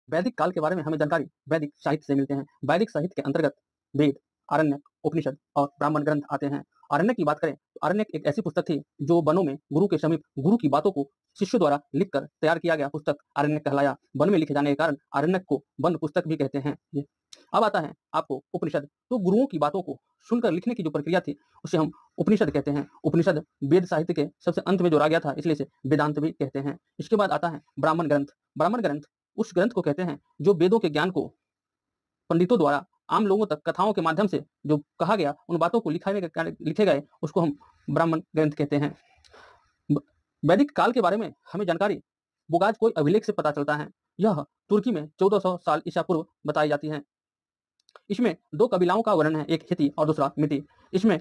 वैदिक काल के बारे में हमें जानकारी वैदिक साहित्य से मिलते हैं। वैदिक साहित्य के अंतर्गत वेद, आरण्यक, उपनिषद और ब्राह्मण ग्रंथ आते हैं। आरण्यक की बात करें तो आरण्यक एक ऐसी पुस्तक थी जो वनों में गुरु के समीप गुरु की बातों को शिष्यों द्वारा लिखकर तैयार किया गया पुस्तक आरण्यक कहलाया। वन में लिखे जाने के कारण आरण्यक को वन पुस्तक भी कहते हैं। ये अब आता है आपको उपनिषद। तो गुरुओं की बातों को सुनकर लिखने की जो प्रक्रिया थी उसे हम उपनिषद कहते हैं। उपनिषद वेद साहित्य के सबसे अंत में जो रह गया था, इसलिए इसे वेदांत भी कहते हैं। इसके बाद आता है ब्राह्मण ग्रंथ। ब्राह्मण ग्रंथ उस ग्रंथ को कहते हैं जो वेदों के ज्ञान को पंडितों द्वारा आम लोगों तक कथाओं के माध्यम से जो कहा गया, उन बातों को लिखे गए, उसको हम ब्राह्मण ग्रंथ कहते हैं। वैदिक काल के बारे में हमें जानकारी बुगाज कोई अभिलेख से पता चलता है। यह तुर्की में 1400 साल ईसा पूर्व बताई जाती है। इसमें दो कबीलाओं का वर्णन है, एक हिती और दूसरा मिति। इसमें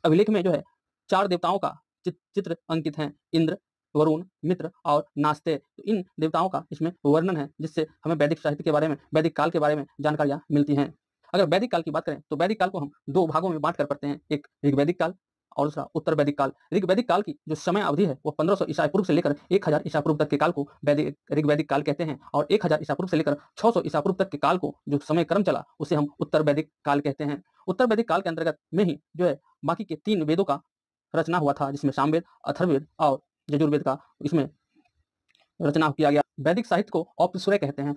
अभिलेख में जो है 4 देवताओं का चित्र अंकित है, इंद्र, वरुण, मित्र और नास्ते। तो इन देवताओं का इसमें वर्णन है, जिससे हमें वैदिक साहित्य के बारे में, वैदिक काल के बारे में जानकारियां मिलती हैं। अगर वैदिक काल की बात करें तो वैदिक काल को हम 2 भागों में बांट कर पढ़ते हैं, एक ऋग्वैदिक काल और दूसरा उत्तर वैदिक काल। ऋग्वैदिक काल की जो समय अवधि है वो 1500 ईसा पूर्व से लेकर 1000 ईसा पूर्व तक के काल को ऋग्वैदिक काल कहते हैं, और 1000 ईसा पूर्व से लेकर 600 ईसा पूर्व तक के काल को जो समय क्रम चला उसे हम उत्तर वैदिक काल कहते हैं। उत्तर वैदिक काल के अंतर्गत में ही जो है बाकी के 3 वेदों का रचना हुआ था, जिसमें सामवेद, अथर्ववेद और यजुर्वेद का इसमें रचना किया गया। वैदिक साहित्य को औपनिषद कहते हैं।